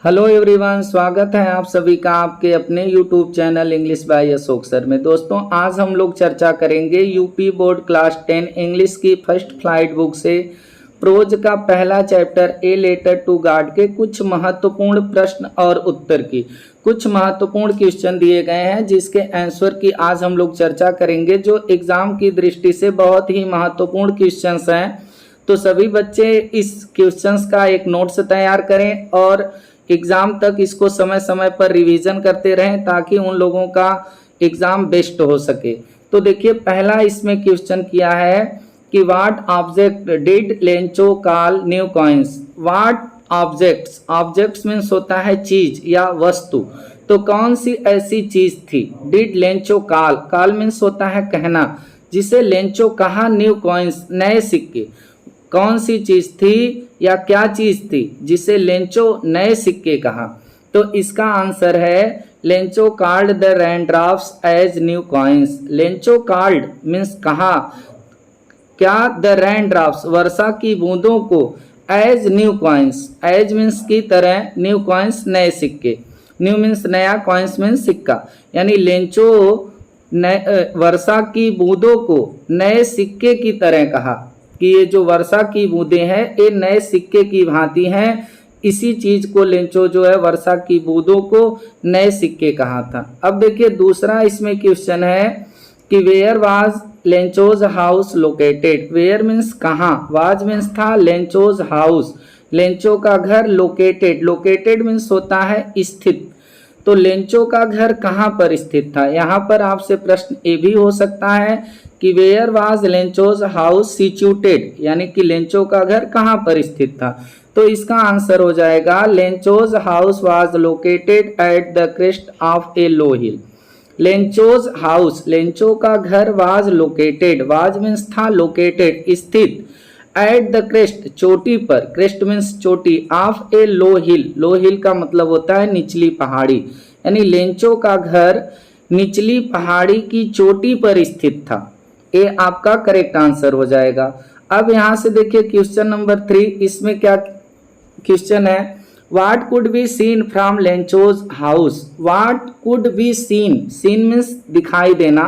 Hello everyone, स्वागत है आप सभी का आपके अपने YouTube channel English by Ashok sir में। दोस्तों, आज हम लोग चर्चा करेंगे यूपी बोर्ड क्लास 10 इंग्लिश की फर्स्ट फ्लाइट बुक से प्रोज का पहला chapter a letter to God के कुछ महत्वपूर्ण प्रश्न और उत्तर की। कुछ महत्वपूर्ण क्वेश्चन दिए गए हैं जिसके आंसर की आज हम लोग चर्चा करेंगे, जो एग्जाम की दृष्टि से बहुत ही महत्वपूर्ण क्वेश्चंस हैं। तो सभी बच्चे इस क्वेश्चंस का एक नोट्स तैयार करें और एग्जाम तक इसको समय समय पर रिवीजन करते रहें ताकि उन लोगों का एग्जाम बेस्ट हो सके। तो देखिए, पहला इसमें क्वेश्चन किया है कि what object did Lencho call new coins. What objects, objects means होता है चीज या वस्तु। तो कौन सी ऐसी चीज थी did Lencho call, call means होता है कहना, जिसे लेंचो कहा न्यू कॉइन्स नए सिक्के। कौन सी चीज थी या क्या चीज थी जिसे लेंचो नए सिक्के कहा। तो इसका आंसर है Lencho called the raindrops as new coins. Lencho called means कहा क्या, द रेनड्रॉप्स वर्षा की बूंदों को, as new coins, as means की तरह, न्यू कॉइन्स नए सिक्के। न्यू मीन्स नया, कॉइन्स मीन्स सिक्का। यानी लेंचो वर्षा की बूंदों को नए सिक्के की तरह कहा कि ये जो वर्षा की बूंदें हैं ये नए सिक्के की भांति हैं। इसी चीज को लेंचो जो है वर्षा की बूंदों को नए सिक्के कहा था। अब देखिए, दूसरा इसमें क्वेश्चन है कि where was Lencho's house located. Where means कहाँ, वाज मीन्स था, लेंचोज हाउस लेंचो का घर, लोकेटेड, लोकेटेड मीन्स होता है स्थित। तो लेंचो का घर कहाँ पर स्थित था। यहाँ पर आपसे प्रश्न ये भी हो सकता है कि where was Lencho's house situated, यानी कि लेंचो का घर कहाँ पर स्थित था। तो इसका आंसर हो जाएगा Lencho's house was located at the crest of A low hill. Lencho's house, Lencho का घर वाज लोकेटेड, वाज मीन्स था, लोकेटेड स्थित, एट द क्रेस्ट चोटी पर, क्रेस्ट मीन्स चोटी, ऑफ ए लो हिल, लो हिल का मतलब होता है निचली पहाड़ी। यानी लेंचो का घर निचली पहाड़ी की चोटी पर स्थित था। ये आपका करेक्ट आंसर हो जाएगा। अब यहां से देखिए क्वेश्चन नंबर 3, इसमें क्या क्वेश्चन है, what could be seen from Lencho's house. What could be seen, seen means दिखाई देना।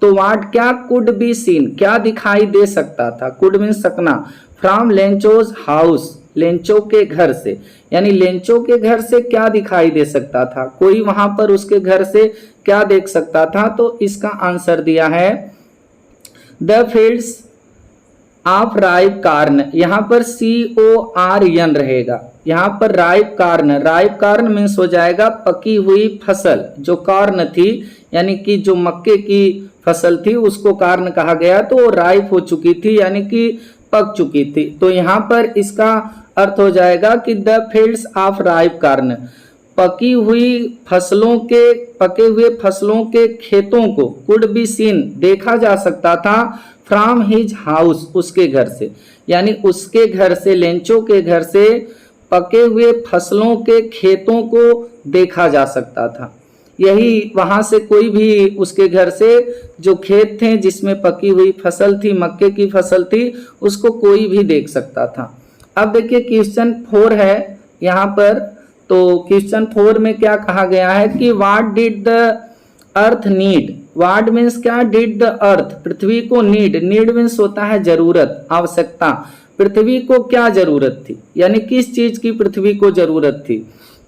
तो व्हाट क्या, कुड बी सीन क्या दिखाई दे सकता था, कुड मीन्स सकना, फ्रॉम लेंचोज हाउस लेंचो के घर से। यानी लेंचो के घर से क्या दिखाई दे सकता था, कोई वहां पर उसके घर से क्या देख सकता था। तो इसका आंसर दिया है the fields of ripe corn. यहाँ पर CORN रहेगा, यहाँ पर ripe corn, ripe corn means हो जाएगा पकी हुई फसल। जो कार्न थी यानी कि जो मक्के की फसल थी उसको कार्न कहा गया, तो वो राइप हो चुकी थी यानी कि पक चुकी थी। तो यहाँ पर इसका अर्थ हो जाएगा कि the fields of ripe corn, पकी हुई फसलों के, पके हुए फसलों के खेतों को, कुड बी सीन देखा जा सकता था, फ्रॉम हिज हाउस उसके घर से। यानी उसके घर से, लेंचो के घर से पके हुए फसलों के खेतों को देखा जा सकता था। यही वहां से कोई भी उसके घर से जो खेत थे जिसमें पकी हुई फसल थी, मक्के की फसल थी, उसको कोई भी देख सकता था। अब देखिए क्वेश्चन 4 है यहाँ पर। तो क्वेश्चन 4 में क्या कहा गया है कि what did the earth need. What means क्या, डिड द अर्थ पृथ्वी को, नीड, नीड मीन्स होता है जरूरत, आवश्यकता। पृथ्वी को क्या जरूरत थी, यानी किस चीज की पृथ्वी को जरूरत थी।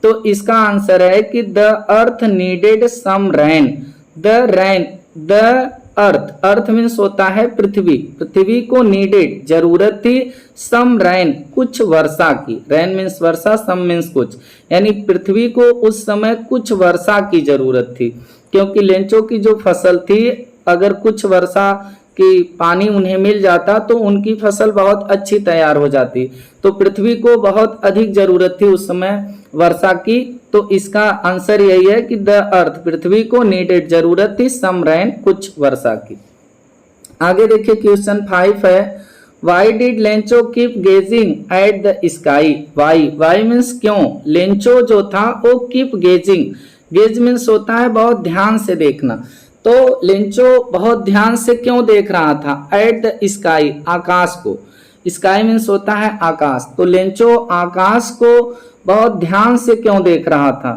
तो इसका आंसर है कि the earth needed some rain. The rain, the earth, earth means होता है पृथ्वी, पृथ्वी को नीडेड जरूरत थी, सम रेन कुछ वर्षा की, रेन मीन्स वर्षा, सम मीन्स कुछ, यानी पृथ्वी को उस समय कुछ वर्षा की जरूरत थी। क्योंकि लेंचो की जो फसल थी, अगर कुछ वर्षा कि पानी उन्हें मिल जाता तो उनकी फसल बहुत अच्छी तैयार हो जाती। तो पृथ्वी को बहुत अधिक जरूरत थी उस समय वर्षा की। तो इसका आंसर यही है कि द अर्थ पृथ्वी को नीडेड जरूरत थी, सम रेन कुछ वर्षा की। आगे देखिए क्वेश्चन 5 है, why did Lencho keep gazing at the sky. Why, why means क्यों, लेंचो जो था वो कीप गेजिंग, गेज मीन्स होता है बहुत ध्यान से देखना। तो लेंचो बहुत ध्यान से क्यों देख रहा था, एट द स्काई आकाश को, स्काई मीन्स होता है आकाश। तो लेंचो आकाश को बहुत ध्यान से क्यों देख रहा था?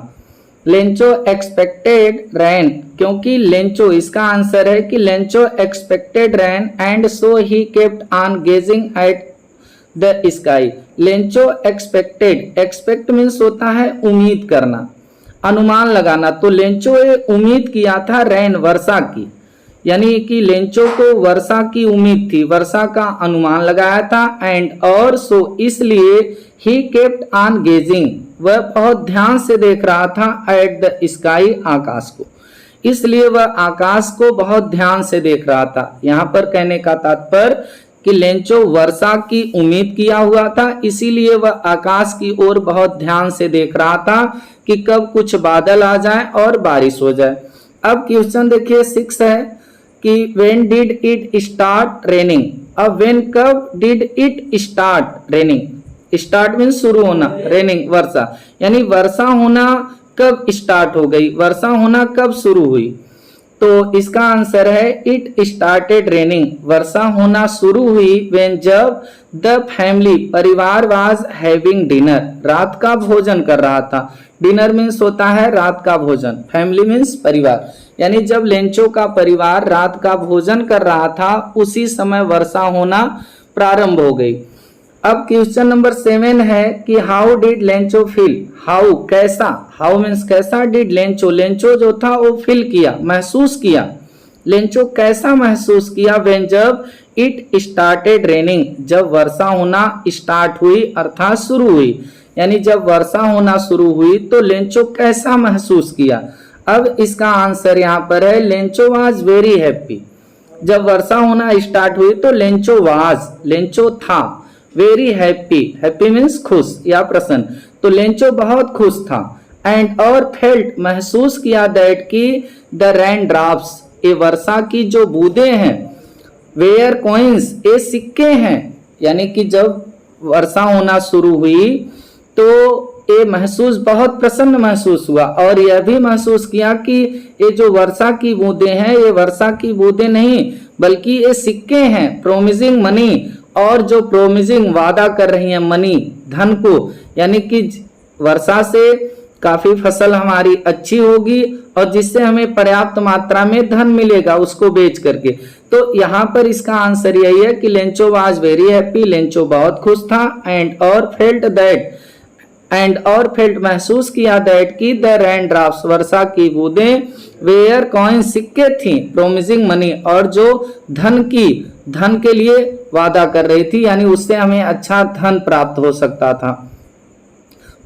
लेंचो एक्सपेक्टेड रैन, क्योंकि लेंचो, इसका आंसर है कि Lencho expected rain and so he kept on gazing at the sky. Lencho expected, expect means होता है उम्मीद करना, अनुमान लगाना। तो लेंचो ने उम्मीद किया था रैन, वर्षा की, यानी कि लेंचो को वर्षा की उम्मीद थी, वर्षा का अनुमान लगाया था। एंड और सो, इसलिए ही केप्ट ऑन गेजिंग, वह बहुत ध्यान से देख रहा था एट द स्काई, आकाश को, इसलिए वह आकाश को बहुत ध्यान से देख रहा था। यहाँ पर कहने का तात्पर्य कि लेंचो वर्षा की उम्मीद किया हुआ था, इसीलिए वह आकाश की ओर बहुत ध्यान से देख रहा था कि कब कुछ बादल आ जाए और बारिश हो जाए। अब क्वेश्चन देखिए 6 है कि when did it start raining. अब व्हेन, कब, did it start raining, start means शुरू होना, रेनिंग वर्षा, यानी वर्षा होना कब स्टार्ट हो गई, वर्षा होना कब शुरू हुई। तो इसका आंसर है इट स्टार्टेड रेनिंग, वर्षा होना शुरू हुई व्हेन, जब द फैमिली, परिवार वाज हैविंग डिनर, रात का भोजन कर रहा था। डिनर मीन्स होता है रात का भोजन, फैमिली मीन्स परिवार, यानी जब लेंचो का परिवार रात का भोजन कर रहा था उसी समय वर्षा होना प्रारंभ हो गई। अब क्वेश्चन नंबर 7 है कि how did Lencho feel, how कैसा, हाउ मीन्स कैसा, डिड लेंचो, लेंचो जो था वो फील किया, महसूस किया, लेंचो कैसा महसूस किया व्हेन, जब इट स्टार्टेड रेनिंग, जब वर्षा होना स्टार्ट हुई अर्थात शुरू हुई, यानी जब वर्षा होना शुरू हुई तो लेंचो कैसा महसूस किया। अब इसका आंसर यहाँ पर है लेंचो वाज वेरी हैप्पी, जब वर्षा होना स्टार्ट हुई तो लेंचो वाज, लेंचो था, वेरी हैप्पी, हैप्पी मीन्स खुश या प्रसन्न, तो लेंचो बहुत खुश था। एंड और फेल्ट, महसूस किया, दैट की द रेन ड्रॉप्स, ये वर्षा की जो बूंदें हैं, वेयर कॉइन्स, ये सिक्के हैं, यानी कि जब वर्षा होना शुरू हुई तो ये महसूस, बहुत प्रसन्न महसूस हुआ और यह भी महसूस किया कि ये जो वर्षा की बूंदें हैं ये वर्षा की बूंदें नहीं बल्कि ये सिक्के हैं, प्रोमिजिंग मनी, और जो प्रोमिजिंग वादा कर रही हैं मनी, धन को, यानी कि वर्षा से काफी फसल हमारी अच्छी होगी और जिससे हमें पर्याप्त मात्रा में धन मिलेगा उसको बेच करके। तो यहाँ पर इसका आंसर यही है कि Lencho was very happy, Lencho बहुत खुश था। एंड और फेल्ट दैट, एंड और फेल्ट महसूस किया, दैट की द रेन ड्रॉप्स, वर्षा की बूंदें, वेयर कॉइन, सिक्के थी, प्रोमिजिंग मनी, और जो धन की, धन के लिए वादा कर रही थी, यानी उससे हमें अच्छा धन प्राप्त हो सकता था,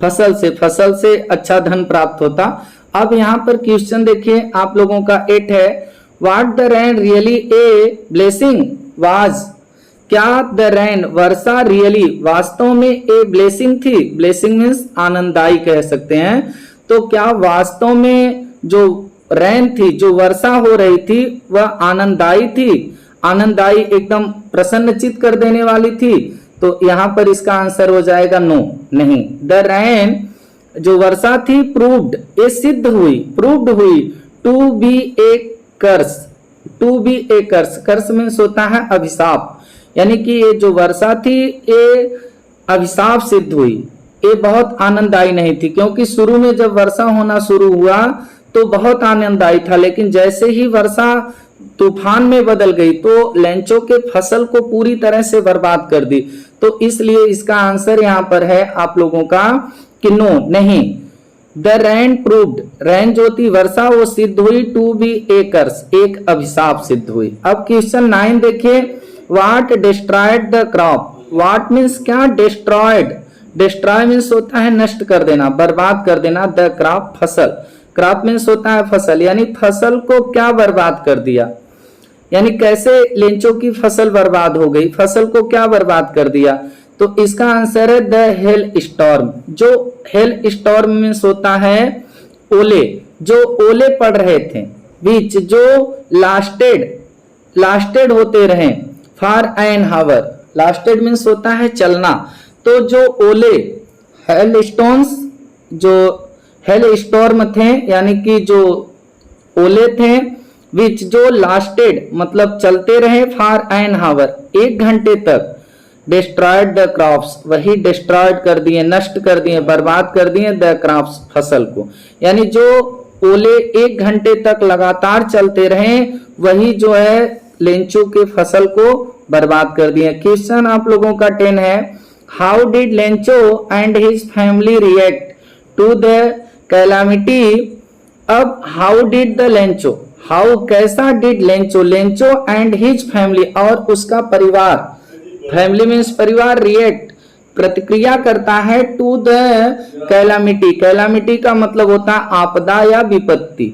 फसल से अच्छा धन प्राप्त होता। अब यहाँ पर क्वेश्चन देखिए आप लोगों का 8 है, what the rain really a blessing was, क्या द रेन, वर्षा, रियली, वास्तव में, ए ब्लेसिंग थी, ब्लेसिंग मीन्स आनंददायी कह सकते हैं, तो क्या वास्तव में जो रेन थी, जो वर्षा हो रही थी वह आनंददायी थी, आनंददायी एकदम प्रसन्नचित कर देने वाली थी। तो यहाँ पर इसका आंसर हो जाएगा नो, नहीं। द रेन, जो वर्षा थी, प्रूव्ड, ये सिद्ध हुई, प्रूव्ड हुई, to be a curse, to be a curse, curse means होता है अभिशाप, यानी कि ये जो वर्षा थी ये अभिशाप सिद्ध हुई, ये बहुत आनंददायी नहीं थी, क्योंकि शुरू में जब वर्षा होना शुरू हुआ तो बहुत आनंददायी था, लेकिन जैसे ही वर्षा तूफान में बदल गई तो लेंचो के फसल को पूरी तरह से बर्बाद कर दी। तो इसलिए इसका आंसर यहाँ पर है आप लोगों का कि नो, नहीं। द रेन प्रूव्ड, रेन जो थी वर्षा वो सिद्ध हुई, टू बी ए कर्स, एक अभिशाप सिद्ध हुई। अब क्वेश्चन 9 देखिए, what destroyed the crop, what means क्या, डिस्ट्रॉयड, डिस्ट्रॉय मीन्स होता है नष्ट कर देना, बर्बाद कर देना, द क्रॉप, फसल, क्रॉप मीन्स होता है फसल, यानी फसल को क्या बर्बाद कर दिया, यानी कैसे लेंचो की फसल बर्बाद हो गई, फसल को क्या बर्बाद कर दिया। तो इसका आंसर है द हेल स्टॉर्म, जो हेल स्टॉर्म मीन्स होता है ओले, जो ओले पड़ रहे थे, बीच, जो लास्टेड होते रहे, for an hour, lasted means होता है चलना, तो जो ओले, हेल स्टोन्स, जो हेल स्टॉर्म थे, यानी कि जो ओले थे, विच, जो लास्टेड मतलब चलते रहे, फॉर एन हावर, 1 घंटे तक, डिस्ट्रॉयड द क्रॉप्स, वही डिस्ट्रॉयड कर दिए, नष्ट कर दिए, बर्बाद कर दिए द क्रॉप्स, फसल को। यानी जो ओले 1 घंटे तक लगातार चलते रहे वही जो है लेंचो के फसल को बर्बाद कर दिए। क्वेश्चन आप लोगों का 10 है, how did Lencho and his family react to the calamity. अब how did the Lencho, how कैसा did Lencho, Lencho and his family और उसका परिवार, फैमिली मीन्स परिवार, रिएक्ट प्रतिक्रिया करता है टू द कैलामिटी, कैलामिटी का मतलब होता है आपदा या विपत्ति।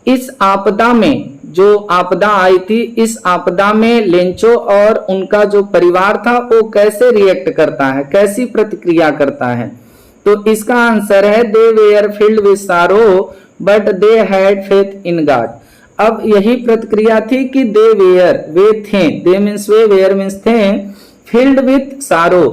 इस आपदा में, जो आपदा आई थी, इस आपदा में लेंचो और उनका जो परिवार था वो कैसे रिएक्ट करता है, कैसी प्रतिक्रिया करता है। तो इसका आंसर है they were filled with sorrow but they had faith in God. अब यही प्रतिक्रिया थी कि दे वेयर, वे थे, दे मीन्स वे, वेयर मीन्स थे, filled with sorrow,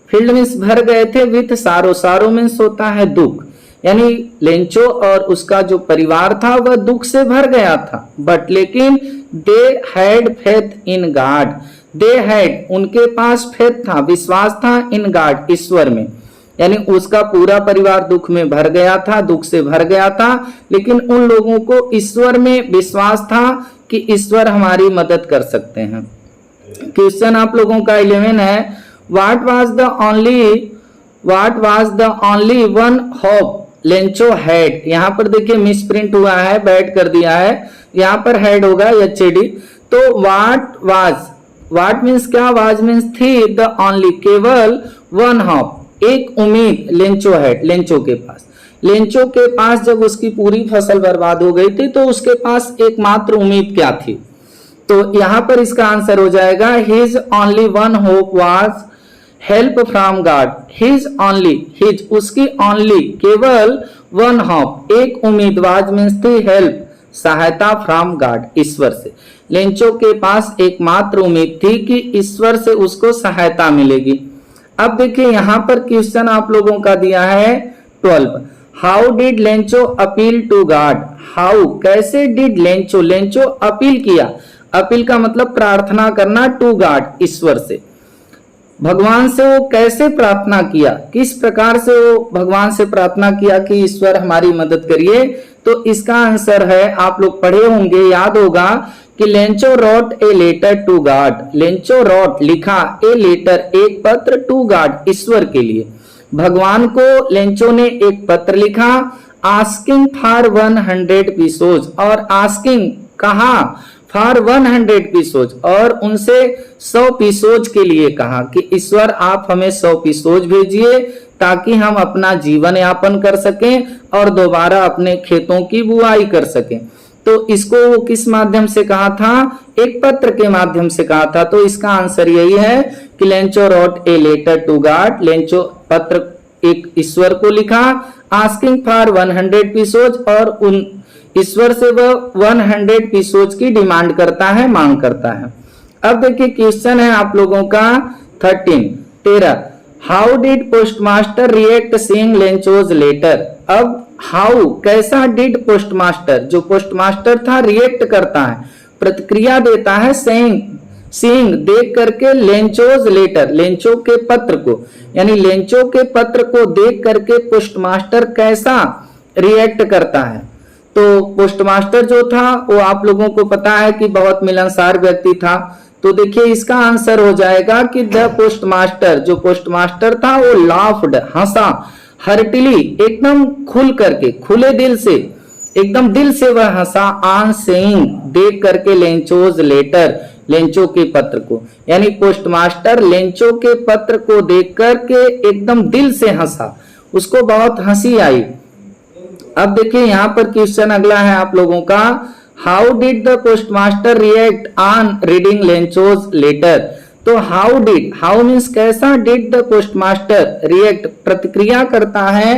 filled means भर गए थे, विथ सारो, सारो मीन्स होता है दुख, यानी लेंचो और उसका जो परिवार था वह दुख से भर गया था। बट लेकिन दे had faith in God, they had उनके पास फेथ था, विश्वास था, इन गॉड ईश्वर में, यानी उसका पूरा परिवार दुख में भर गया था, दुख से भर गया था, लेकिन उन लोगों को ईश्वर में विश्वास था कि ईश्वर हमारी मदद कर सकते हैं। क्वेश्चन आप लोगों का 11 है, what was the only one hope Lencho had. यहाँ पर देखिए मिस प्रिंट हुआ है, बैड कर दिया है, यहाँ पर हैड होगा HAD। तो व्हाट मीन्स क्या, वाज मीन्स थी, द ओनली केवल, वन होप एक उम्मीद, लेंचो हैड लेंचो के पास, लेंचो के पास जब उसकी पूरी फसल बर्बाद हो गई थी तो उसके पास एकमात्र उम्मीद क्या थी। तो यहां पर इसका आंसर हो जाएगा his only one hope was help from God. His only, his उसकी ओनली केवल, वन होप एक उम्मीद, वाज मीन्स थी, हेल्प सहायता, फ्रॉम गॉड ईश्वर से। लेंचो के पास एकमात्र उम्मीद थी कि ईश्वर से उसको सहायता मिलेगी। अब देखिए यहां पर क्वेश्चन आप लोगों का दिया है 12, how did Lencho appeal to God. How कैसे डिड लेंचो, लेंचो अपील किया, अपील का मतलब प्रार्थना करना, टू गॉड ईश्वर से, भगवान से वो कैसे प्रार्थना किया, किस प्रकार से वो भगवान से प्रार्थना किया कि ईश्वर हमारी मदद करिए। तो इसका आंसर है, आप लोग पढ़े होंगे, याद होगा कि Lencho wrote a letter to God, Lencho wrote लिखा, ए लेटर एक पत्र, टू गॉड ईश्वर के लिए, भगवान को लेंचो ने एक पत्र लिखा, आस्किंग फॉर 100 पीसोज, और आस्किंग कहा फॉर 100 पीसोज, और उनसे 100 पीसोज के लिए कहा कि ईश्वर आप हमें 100 पीसोज भेजिए ताकि हम अपना जीवन यापन कर सकें और दोबारा अपने खेतों की बुआई कर सकें। तो इसको वो किस माध्यम से कहा था, एक पत्र के माध्यम से कहा था। तो इसका आंसर यही है कि Lencho wrote a letter to God, Lencho पत्र एक ईश्वर को लिखा, आस्किंग फॉर 100 पीसोज, और उन ईश्वर से वह 100 पीसोज की डिमांड करता है, मांग करता है। अब देखिए क्वेश्चन है आप लोगों का 13, how did postmaster react seeing Lencho's letter. अब हाउ कैसा, डिड पोस्टमास्टर, जो पोस्टमास्टर था रिएक्ट करता है, प्रतिक्रिया देता है, सीइंग देख करके, लेंचोज लेटर लेंचो के पत्र को, यानी लेंचो के पत्र को देख करके पोस्टमास्टर कैसा रिएक्ट करता है। तो पोस्टमास्टर जो था वो आप लोगों को पता है कि बहुत मिलनसार व्यक्ति था। तो देखिए इसका आंसर हो जाएगा कि द पोस्टमास्टर, जो पोस्टमास्टर था वो लाफ्ड हंसा, हर्टिली एकदम खुल करके, खुले दिल से, एकदम दिल से वह हंसा, ऑन सेइंग देख करके लेंचोज लेटर लेंचो के पत्र को, यानी पोस्टमास्टर लेंचो के पत्र को देख करके एकदम दिल से हंसा, उसको बहुत हंसी आई। अब देखिए यहाँ पर क्वेश्चन अगला है आप लोगों का, how did the postmaster react on reading Lencho's letter. तो हाउ डिड, हाउ मीन्स कैसा, डिड द पोस्टमास्टर रिएक्ट प्रतिक्रिया करता है,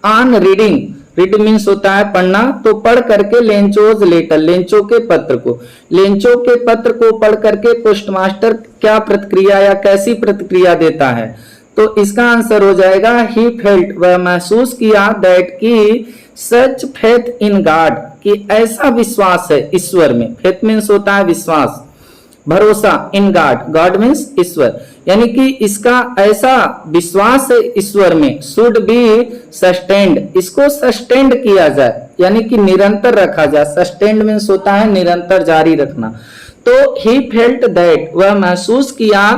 ऑन रीडिंग, रीड मीन्स होता है पढ़ना, तो पढ़ करके लेंचोज लेटर लेंचो के पत्र को, लेंचो के पत्र को पढ़ करके पोस्टमास्टर क्या प्रतिक्रिया या कैसी प्रतिक्रिया देता है। तो इसका आंसर हो जाएगा ही फेल्ट, वह महसूस किया, दैट की सच फेथ इन गॉड, कि ऐसा विश्वास है ईश्वर में, फेथ मीन्स होता है विश्वास, भरोसा, इन गॉड, गॉड मीन्स ईश्वर, यानी कि इसका ऐसा विश्वास है ईश्वर में, शुड बी सस्टेन्ड, इसको सस्टेन्ड किया जाए यानी कि निरंतर रखा जाए। सस्टेन्ड मीन्स होता है निरंतर जारी रखना। तो ही फेल्ट दैट, वह महसूस किया,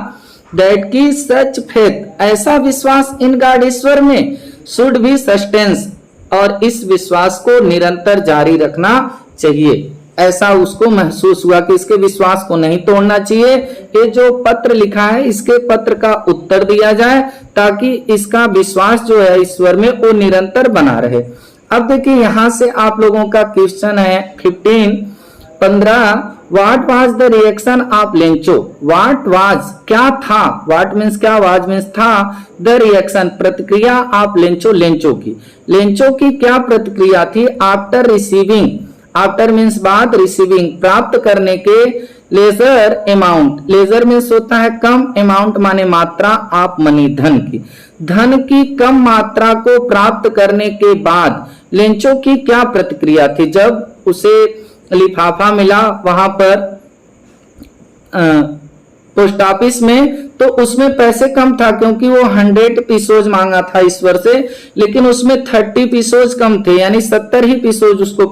दैट की सच फेथ, ऐसा विश्वास इन गॉड, ईश्वर में, शुड बी सस्टेन्स, और इस विश्वास को निरंतर जारी रखना चाहिए। ऐसा उसको महसूस हुआ कि इसके विश्वास को नहीं तोड़ना चाहिए। ये जो पत्र लिखा है इसके पत्र का उत्तर दिया जाए ताकि इसका विश्वास जो है ईश्वर में वो निरंतर बना रहे। अब देखिए यहां से आप लोगों का क्वेश्चन है 15 what was the reaction of Lencho. What was क्या था, व्हाट मीन्स क्या, वाज मीन्स था, द रिएक्शन प्रतिक्रिया ऑफ लेंचो, लेंचो की क्या प्रतिक्रिया थी, आफ्टर रिसीविंग, आफ्टर मीन्स बाद, रिसीविंग प्राप्त करने के, लेजर अमाउंट, लेजर मीन्स होता है कम, अमाउंट माने मात्रा, आप मनी धन की कम मात्रा को प्राप्त करने के बाद लेंचो की क्या प्रतिक्रिया थी। जब उसे लिफाफा मिला वहां पर पोस्ट ऑफिस में, तो उसमें पैसे कम था क्योंकि वो 100 पीसोज मांगा था ईश्वर से, लेकिन उसमें 30 पीसोज कम थे यानी 70 ही पीसोज उसको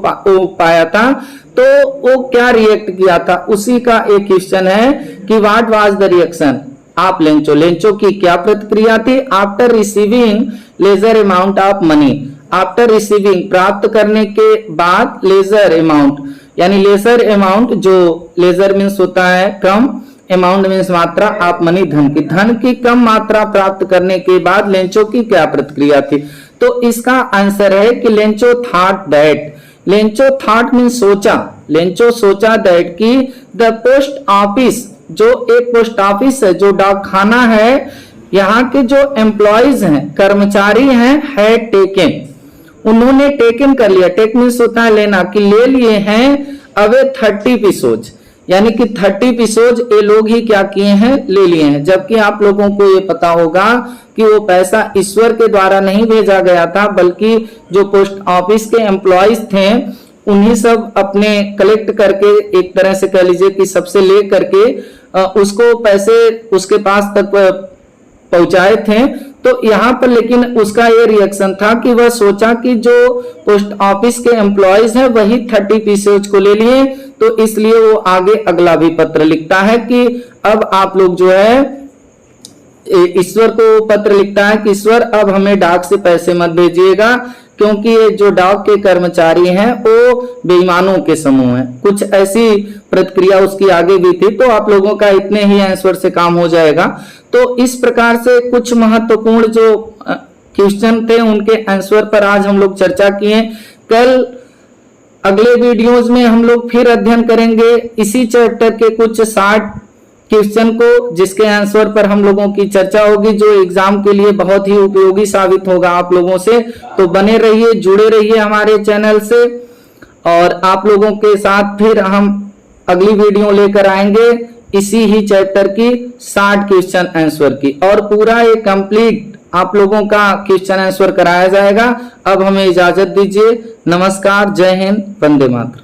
पाया था। तो वो क्या रिएक्ट किया था, उसी का एक क्वेश्चन है कि व्हाट वाज द रिएक्शन आप लेंचो की क्या प्रतिक्रिया थी, after receiving lesser amount of money, after receiving प्राप्त करने के बाद, लेजर अमाउंट यानी लेजर अमाउंट, जो लेजर मीन्स होता है कम, अमाउंट मीन्स मात्रा, आप मनी धन की कम मात्रा प्राप्त करने के बाद लेंचो की क्या प्रतिक्रिया थी। तो इसका आंसर है कि Lencho thought that, Lencho thought means सोचा, लेंचो सोचा दैट की द पोस्ट ऑफिस, जो एक पोस्ट ऑफिस है, जो डाकखाना है, यहाँ के जो एम्प्लॉइज हैं, कर्मचारी हैं, है टेकन, उन्होंने टेकन कर लिया, टेक मीन्स होता है लेना, कि ले लिए हैं अवे 30 पीसोज, यानी कि 30 पीसोज ये लोग ही क्या किए हैं, ले लिए हैं। जबकि आप लोगों को ये पता होगा कि वो पैसा ईश्वर के द्वारा नहीं भेजा गया था, बल्कि जो पोस्ट ऑफिस के एम्प्लॉइज थे उन्हीं सब अपने कलेक्ट करके, एक तरह से कह लीजिए कि सबसे ले करके उसको पैसे उसके पास तक पहुंचाए थे। तो यहाँ पर लेकिन उसका ये रिएक्शन था कि वह सोचा कि जो पोस्ट ऑफिस के एम्प्लॉइज हैं वही 30 पीसेज को ले लिए, तो इसलिए वो आगे अगला भी पत्र लिखता है कि अब आप लोग जो है ईश्वर को पत्र लिखता है कि ईश्वर अब हमें डाक से पैसे मत भेजिएगा, क्योंकि ये जो डाक के कर्मचारी हैं वो बेईमानों के समूह हैं। कुछ ऐसी प्रतिक्रिया उसकी आगे भी थी। तो आप लोगों का इतने ही आंसर से काम हो जाएगा। तो इस प्रकार से कुछ महत्वपूर्ण जो क्वेश्चन थे उनके आंसर पर आज हम लोग चर्चा किए। कल अगले वीडियोस में हम लोग फिर अध्ययन करेंगे इसी चैप्टर के कुछ 60 क्वेश्चन को, जिसके आंसर पर हम लोगों की चर्चा होगी, जो एग्जाम के लिए बहुत ही उपयोगी साबित होगा आप लोगों से। तो बने रहिए, जुड़े रहिए हमारे चैनल से, और आप लोगों के साथ फिर हम अगली वीडियो लेकर आएंगे इसी ही चैप्टर की 60 क्वेश्चन आंसर की, और पूरा ये कंप्लीट आप लोगों का क्वेश्चन आंसर कराया जाएगा। अब हमें इजाजत दीजिए। नमस्कार, जय हिंद, वंदे मातरम।